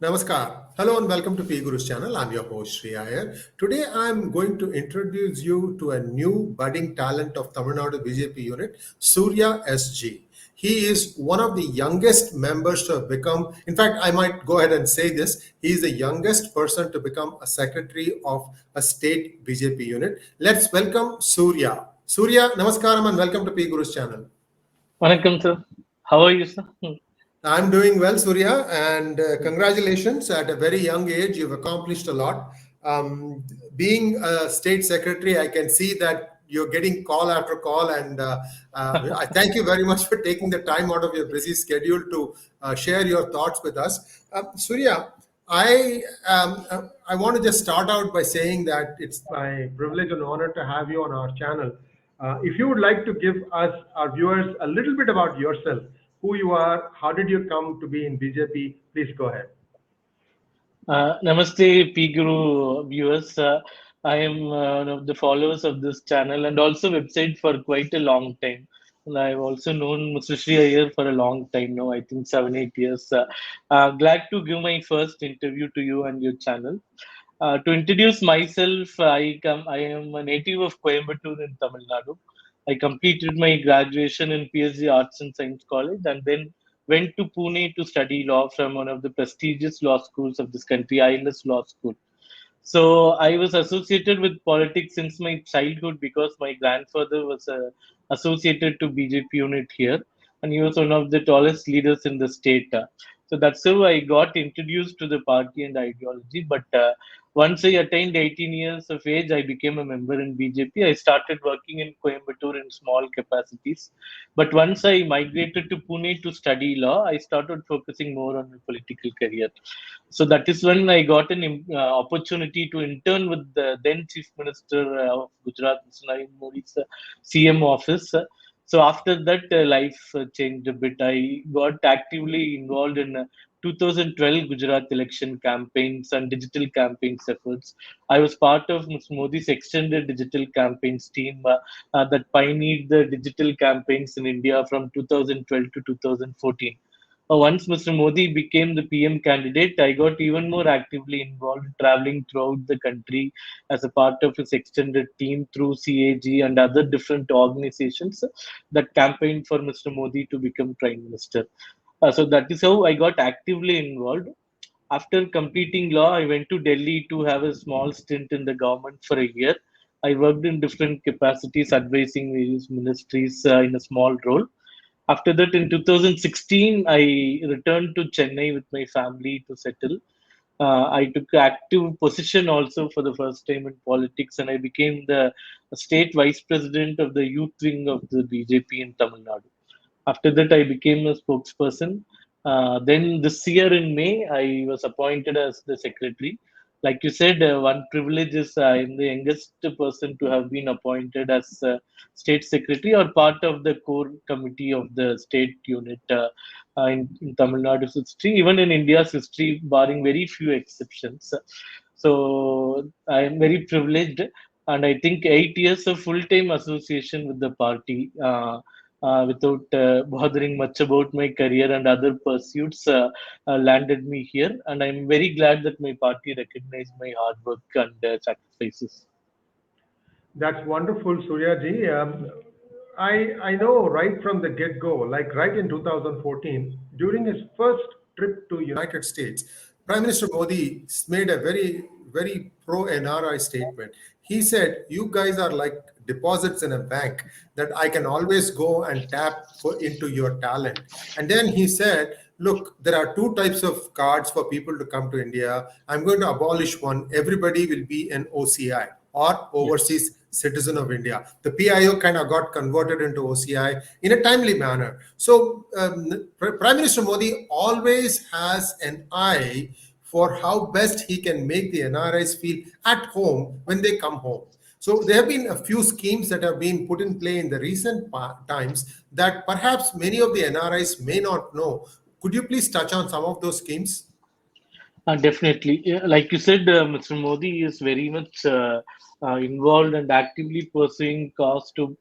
Namaskar. Hello and welcome to PGurus channel. I'm your host Suryah here. Today I'm going to introduce you to a new budding talent of Tamil Nadu BJP unit, Suryah S G. He is one of the youngest members to have become, in fact, I might go ahead and say this, he is the youngest person to become a secretary of a state BJP unit. Let's welcome Suryah. Suryah, Namaskaram and welcome to PGurus channel. Vanakkam, sir. How are you, sir? I'm doing well, Surya, and congratulations. At a very young age, you've accomplished a lot. Being a state secretary, I can see that you're getting call after call, and I thank you very much for taking the time out of your busy schedule to share your thoughts with us. Surya, I want to just start out by saying that it's my privilege and honor to have you on our channel. If you would like to give us, our viewers, a little bit about yourself, who you are, how did you come to be in BJP, please go ahead. Namaste, PGuru viewers. I am one of the followers of this channel and also website for quite a long time. And I've also known Mr. Sri Iyer for a long time now, I think 7, 8 years. Glad to give my first interview to you and your channel. To introduce myself, I am a native of Coimbatore in Tamil Nadu. I completed my graduation in PSG Arts and Science College and then went to Pune to study law from one of the prestigious law schools of this country, ILS Law School. So I was associated with politics since my childhood because my grandfather was associated to BJP unit here, and he was one of the tallest leaders in the state. So that's how I got introduced to the party and ideology. But once I attained 18 years of age, I became a member in BJP. I started working in Coimbatore in small capacities. But once I migrated to Pune to study law, I started focusing more on my political career. So that is when I got an opportunity to intern with the then Chief Minister of Gujarat, Mr. Narendra Modi's CM office. So after that, life changed a bit. I got actively involved in 2012 Gujarat election campaigns and digital campaigns efforts. I was part of Mr. Modi's extended digital campaigns team that pioneered the digital campaigns in India from 2012 to 2014. Once Mr. Modi became the PM candidate, I got even more actively involved, traveling throughout the country as a part of his extended team through CAG and other different organizations that campaigned for Mr. Modi to become Prime Minister. So that is how I got actively involved. After completing law, I went to Delhi to have a small stint in the government for a year. I worked in different capacities, advising various ministries in a small role. After that, in 2016, I returned to Chennai with my family to settle. I took active position also for the first time in politics, and I became the state vice president of the youth wing of the BJP in Tamil Nadu. After that, I became a spokesperson. Then this year in May, I was appointed as the secretary. Like you said, one privilege is I'm the youngest person to have been appointed as state secretary or part of the core committee of the state unit in Tamil Nadu's history, even in India's history, barring very few exceptions. So I am very privileged, and I think 8 years of full-time association with the party. Without bothering much about my career and other pursuits, landed me here. And I'm very glad that my party recognized my hard work and sacrifices. That's wonderful, Surya ji. I know right from the get go, like right in 2014, during his first trip to United States, Prime Minister Modi made a very pro NRI statement. He said, "You guys are like deposits in a bank that I can always go and tap into your talent." And then he said, "Look, there are two types of cards for people to come to India. I'm going to abolish one. Everybody will be an OCI or Yes. overseas citizen of India." The PIO kind of got converted into OCI in a timely manner. So Prime Minister Modi always has an eye for how best he can make the NRIs feel at home when they come home. So there have been a few schemes that have been put in play in the recent times that perhaps many of the NRIs may not know. Could you please touch on some of those schemes? Definitely. Yeah, like you said, Mr. Modi is very much involved and actively pursuing cause to,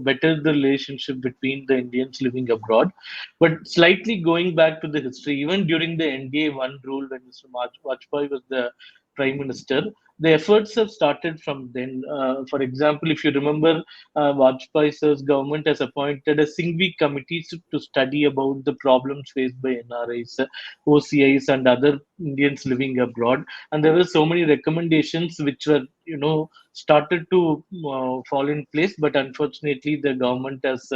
better the relationship between the Indians living abroad. But slightly going back to the history, even during the NDA one rule when Mr. Vajpayee was the prime minister, the efforts have started from then. For example, if you remember, Vajpayee sir's government has appointed a Singhvi committee to study about the problems faced by NRIs, OCIs, and other Indians living abroad. And there were so many recommendations which were, started to fall in place. But unfortunately, the government has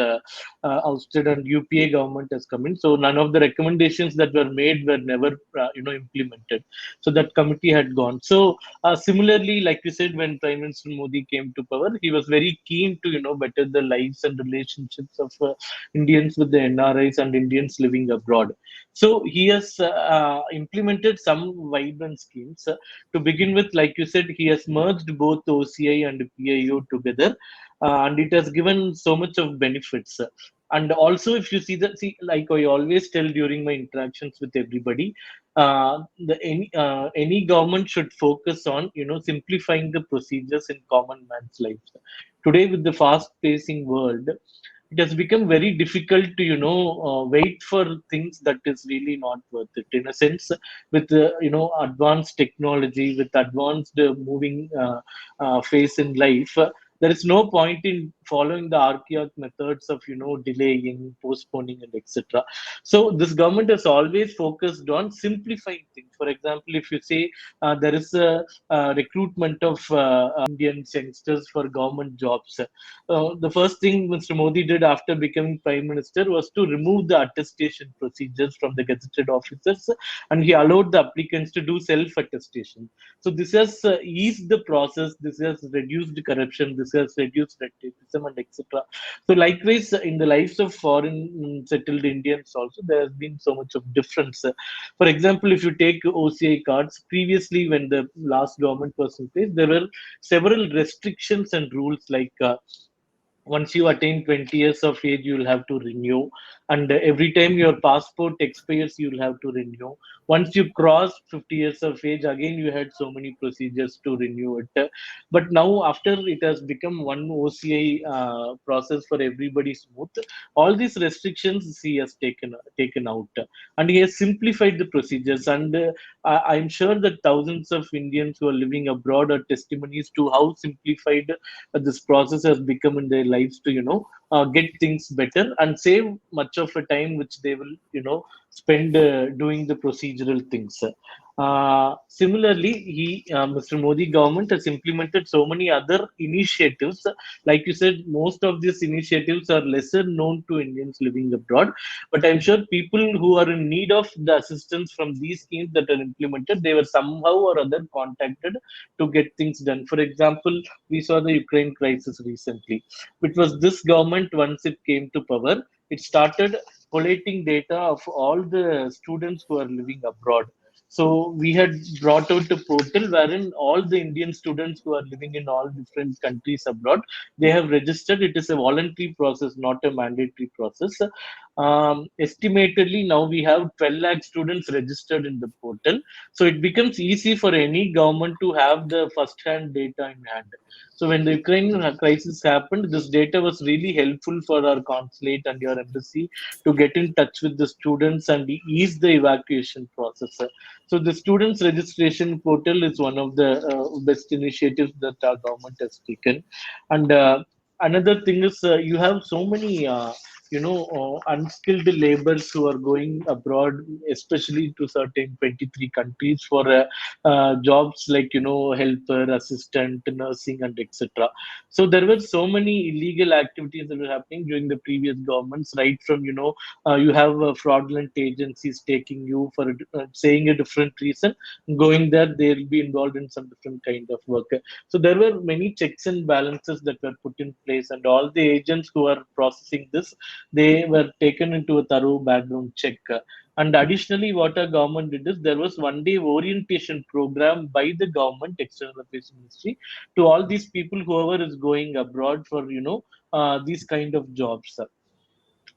ousted and UPA government has come in. So none of the recommendations that were made were never, implemented. So that committee had gone. So similarly, like you said, when Prime Minister Modi came to power, he was very keen to, better the lives and relationships of Indians with the NRIs and Indians living abroad. So he has implemented some vibrant schemes. To begin with, like you said, he has merged both OCI and PIO together, and it has given so much of benefits. And also, if you see, like I always tell during my interactions with everybody, any government should focus on simplifying the procedures in common man's life. Today, with the fast-pacing world, it has become very difficult to wait for things that is really not worth it. In a sense, with advanced technology, with advanced moving phase in life, there is no point in following the archaic methods of delaying, postponing, and etc. So this government has always focused on simplifying things. For example, if you say there is a, recruitment of Indian youngsters for government jobs, the first thing Mr. Modi did after becoming prime minister was to remove the attestation procedures from the gazetted officers, and he allowed the applicants to do self-attestation. So this has eased the process. This has reduced corruption. This has reduced red tapeism and etc. So likewise, in the lives of foreign settled Indians also, there has been so much of difference. For example, if you take OCI cards, previously when the last government was in place, there were several restrictions and rules like once you attain 20 years of age, you'll have to renew. And every time your passport expires, you'll have to renew. Once you cross 50 years of age, again, you had so many procedures to renew it. But now, after it has become one OCI process for everybody smooth, all these restrictions he has taken out. And he has simplified the procedures. And I'm sure that thousands of Indians who are living abroad are testimonies to how simplified this process has become in their lives to get things better and save much of a time which they will spend doing the procedural things. Similarly, Mr. Modi government has implemented so many other initiatives. Like you said, most of these initiatives are lesser known to Indians living abroad, but I'm sure people who are in need of the assistance from these schemes that are implemented, they were somehow or other contacted to get things done. For example, we saw the Ukraine crisis recently. It was this government, once it came to power, it started collating data of all the students who are living abroad. So we had brought out a portal wherein all the Indian students who are living in all different countries abroad, they have registered. It is a voluntary process, not a mandatory process. Estimatedly, now we have 12 lakh students registered in the portal. So it becomes easy for any government to have the first-hand data in hand. So when the Ukraine crisis happened, this data was really helpful for our consulate and your embassy to get in touch with the students and ease the evacuation process. So the students registration portal is one of the best initiatives that our government has taken. And another thing is you have so many unskilled laborers who are going abroad, especially to certain 23 countries for jobs like helper, assistant, nursing, and etc. So there were so many illegal activities that were happening during the previous governments, right from you have fraudulent agencies taking you for saying a different reason, going there they'll be involved in some different kind of work. So there were many checks and balances that were put in place, and all the agents who are processing this, they were taken into a thorough background check. And additionally, what our government did is there was one day orientation program by the government external affairs ministry to all these people whoever is going abroad for these kind of jobs.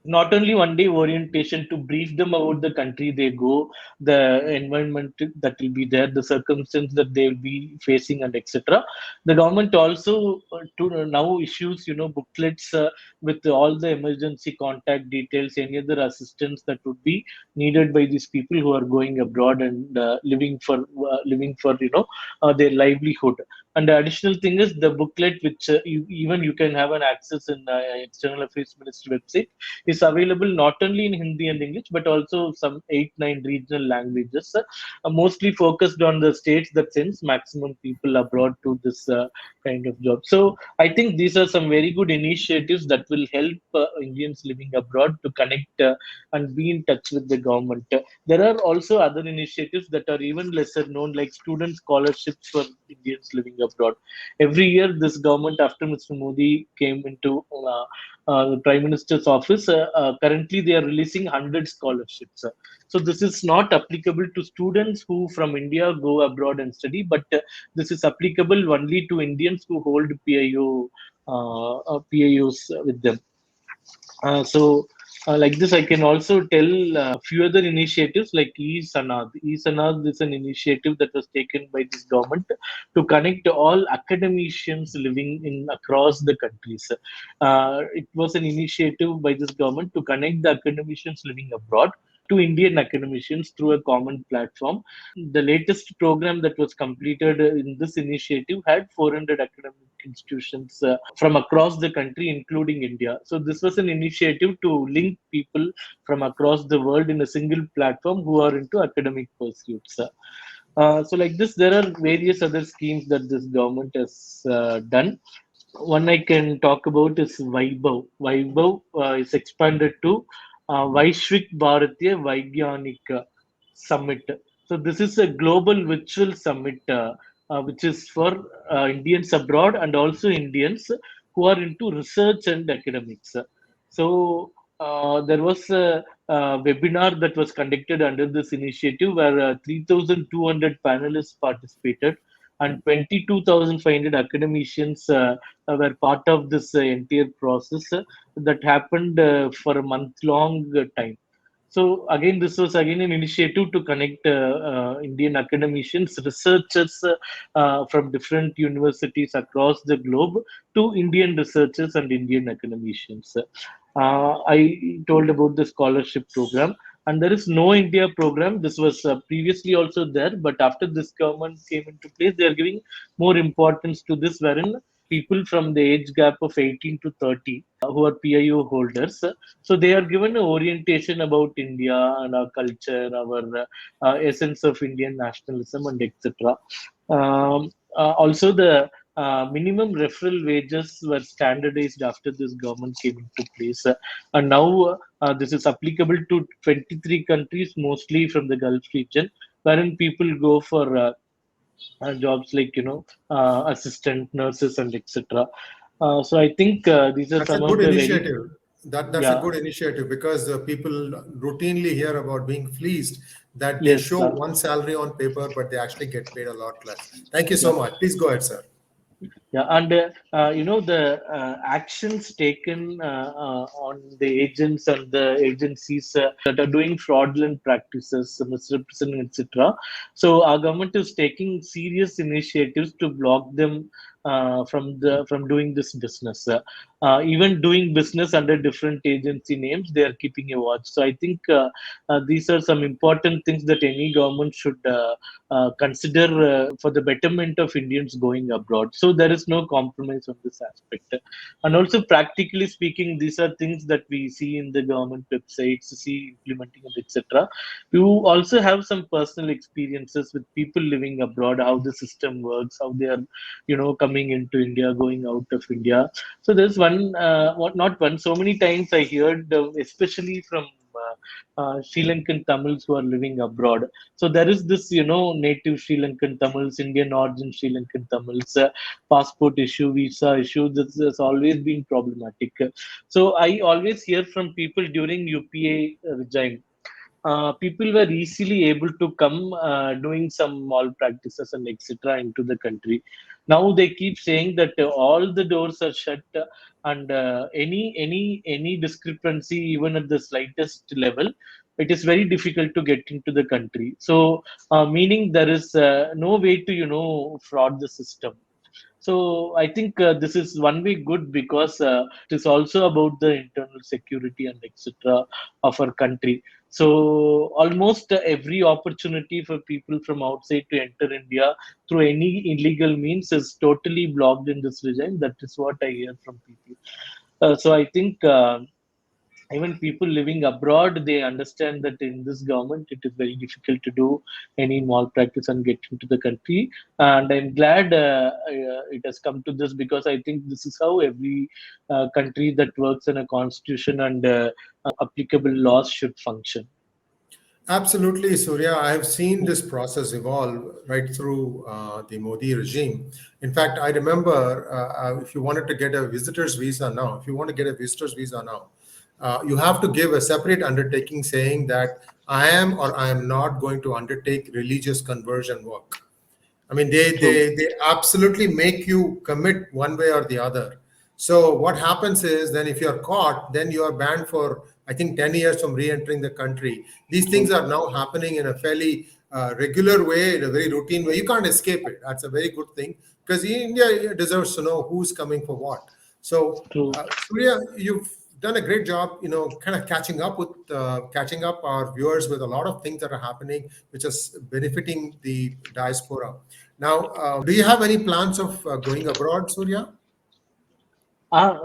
not only one day orientation to brief them about the country they go, the environment that will be there, the circumstance that they will be facing, and etc. The government also to now issues booklets with all the emergency contact details, any other assistance that would be needed by these people who are going abroad and living for their livelihood. And the additional thing is the booklet, which you can have an access in External Affairs Ministry website, is available not only in Hindi and English, but also some 8-9 regional languages, mostly focused on the states that sends maximum people abroad to this kind of job. So I think these are some very good initiatives that will help Indians living abroad to connect and be in touch with the government. There are also other initiatives that are even lesser known, like student scholarships for Indians living abroad. Every year, this government, after Mr. Modi came into the Prime Minister's office, currently they are releasing 100 scholarships. So this is not applicable to students who from India go abroad and study, but this is applicable only to Indians who hold PIOs with them. Like this, I can also tell a few other initiatives like 𝙒𝙀𝙤𝙀. 𝙒𝙀𝙤𝙀 is an initiative that was taken by this government to connect all academicians living in across the countries. It was an initiative by this government to connect the academicians living abroad to Indian academicians through a common platform. The latest program that was completed in this initiative had 400 academic institutions from across the country, including India. So this was an initiative to link people from across the world in a single platform who are into academic pursuits. So like this, there are various other schemes that this government has done. One I can talk about is 𝙤𝙬𝙤𝙬. 𝙤𝙬𝙤𝙬 is expanded to 𝙤𝙬𝙬𝙬𝙤 Summit. So this is a global virtual summit, which is for Indians abroad and also Indians who are into research and academics. So there was a webinar that was conducted under this initiative where 3,200 panelists participated and 22,500 academicians were part of this entire process that happened for a month-long time. So again, this was again an initiative to connect Indian academicians, researchers from different universities across the globe to Indian researchers and Indian academicians. I told about the scholarship program, and there is no India program. This was previously also there, but after this government came into place, they are giving more importance to this, wherein people from the age gap of 18 to 30 who are PIO holders. So they are given an orientation about India and our culture, our essence of Indian nationalism, and etc. Also, the minimum referral wages were standardized after this government came into place. And now this is applicable to 23 countries, mostly from the Gulf region, wherein people go for jobs like assistant nurses and etc. So I think these are That's a some of good the very initiative. That's a yeah good initiative because people routinely hear about being fleeced, that they yes show one salary on paper, but they actually get paid a lot less. Thank you yeah so much. Please go ahead, sir. Yeah, and the actions taken on the agents and the agencies that are doing fraudulent practices, misrepresenting, etc. So our government is taking serious initiatives to block them from doing this business. Even doing business under different agency names, they are keeping a watch. So I think these are some important things that any government should consider for the betterment of Indians going abroad. So there is no compromise on this aspect. And also, practically speaking, these are things that we see in the government websites, see implementing it, etc. You also have some personal experiences with people living abroad, how the system works, how they are, coming into India, going out of India. So there's one, not one, so many times I heard, especially from Sri Lankan Tamils who are living abroad. So there is this, native Sri Lankan Tamils, Indian origin Sri Lankan Tamils, passport issue, visa issue. This has always been problematic. So I always hear from people during UPA regime. people were easily able to come doing some malpractices and etc. into the country. Now they keep saying that all the doors are shut, and any discrepancy, even at the slightest level, it is very difficult to get into the country. So, meaning there is no way to fraud the system. So I think this is one way good, because it is also about the internal security and etc. of our country. So almost every opportunity for people from outside to enter India through any illegal means is totally blocked in this regime. That is what I hear from people. So I think even people living abroad, they understand that in this government it is very difficult to do any malpractice and get into the country. And I'm glad it has come to this, because I think this is how every country that works in a constitution and applicable laws should function. Absolutely, Surya. I have seen this process evolve right through the Modi regime. In fact, I remember if you wanted to get a visitor's visa now, if you want to get a visitor's visa now, you have to give a separate undertaking saying that I am or I am not going to undertake religious conversion work. I mean, True, they absolutely make you commit one way or the other. So what happens is then if you're caught, then you are banned for I think 10 years from re-entering the country. These things true, are now happening in a fairly regular way, in a very routine way. You can't escape it. That's a very good thing because India deserves to know who's coming for what. So, true. Surya, you've done a great job, kind of catching up our viewers with a lot of things that are happening, which is benefiting the diaspora. Now, do you have any plans of going abroad, Surya?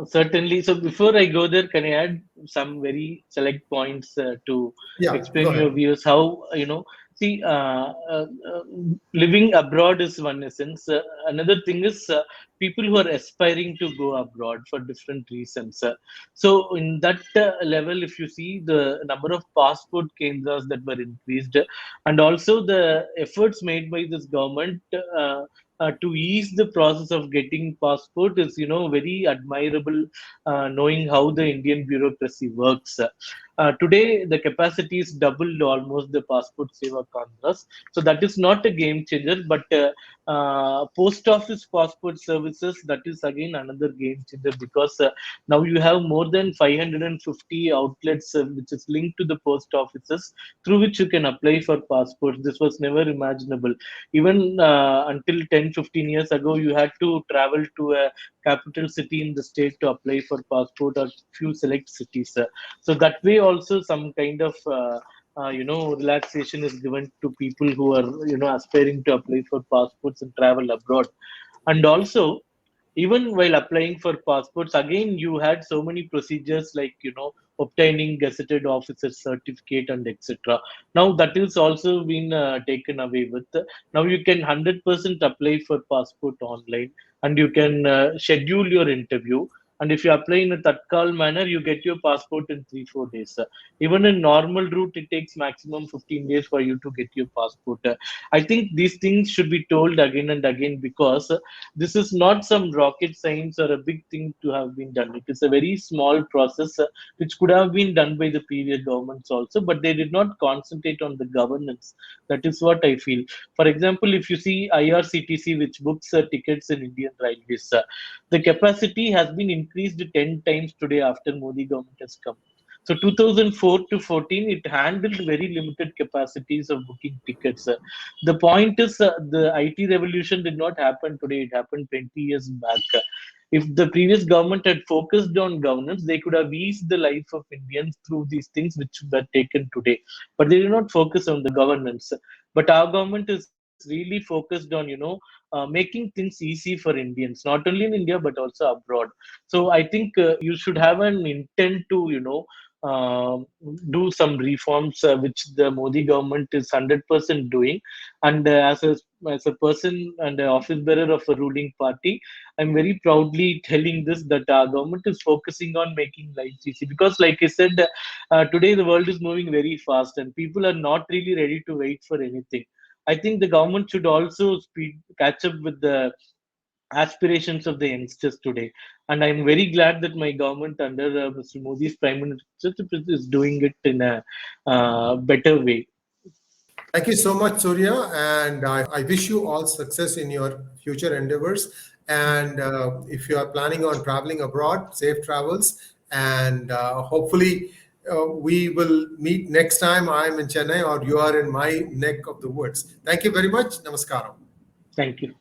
Certainly. So before I go there, can I add some very select points to Yeah, go explain your ahead. views? How, see, living abroad is one essence. Another thing is people who are aspiring to go abroad for different reasons. So in that level, if you see the number of passport kendras that were increased, and also the efforts made by this government to ease the process of getting passport is very admirable, knowing how the Indian bureaucracy works. Today the capacity is doubled almost the passport seva Kandras. So that is not a game changer, but post office passport services, that is again another game changer, because now you have more than 550 outlets which is linked to the post offices, through which you can apply for passports. This was never imaginable. Even until 10-15 years ago, you had to travel to a capital city in the state to apply for passport, or few select cities. So that way also some kind of relaxation is given to people who are aspiring to apply for passports and travel abroad. And also, even while applying for passports, again you had so many procedures, like obtaining gazetted officer certificate and etc. Now that is also been taken away with. Now you can 100% apply for passport online, and you can schedule your interview, and if you apply in a tatkal manner, you get your passport in 3-4 days. Even in normal route, it takes maximum 15 days for you to get your passport. I think these things should be told again and again, because this is not some rocket science or a big thing to have been done. It is a very small process which could have been done by the previous governments also, but they did not concentrate on the governance. That is what I feel. For example, if you see IRCTC, which books tickets in Indian Railways, the capacity has been increased 10 times today after Modi government has come. So 2004 to 14, it handled very limited capacities of booking tickets. The point is, the IT revolution did not happen today; it happened 20 years back. If the previous government had focused on governance, they could have eased the life of Indians through these things which were taken today. But they did not focus on the governance. But our government is really focused on, making things easy for Indians, not only in India but also abroad. So I think you should have an intent to, do some reforms, which the Modi government is 100% doing. And as a person and an office bearer of a ruling party, I'm very proudly telling this, that our government is focusing on making life easy. Because, like I said, today the world is moving very fast, and people are not really ready to wait for anything. I think the government should also catch up with the aspirations of the youngsters today. And I'm very glad that my government under Mr. Modi's Prime Minister is doing it in a better way. Thank you so much, Surya, and I wish you all success in your future endeavors. And if you are planning on traveling abroad, safe travels, and hopefully we will meet next time I'm in Chennai or you are in my neck of the woods. Thank you very much. Namaskaram. Thank you.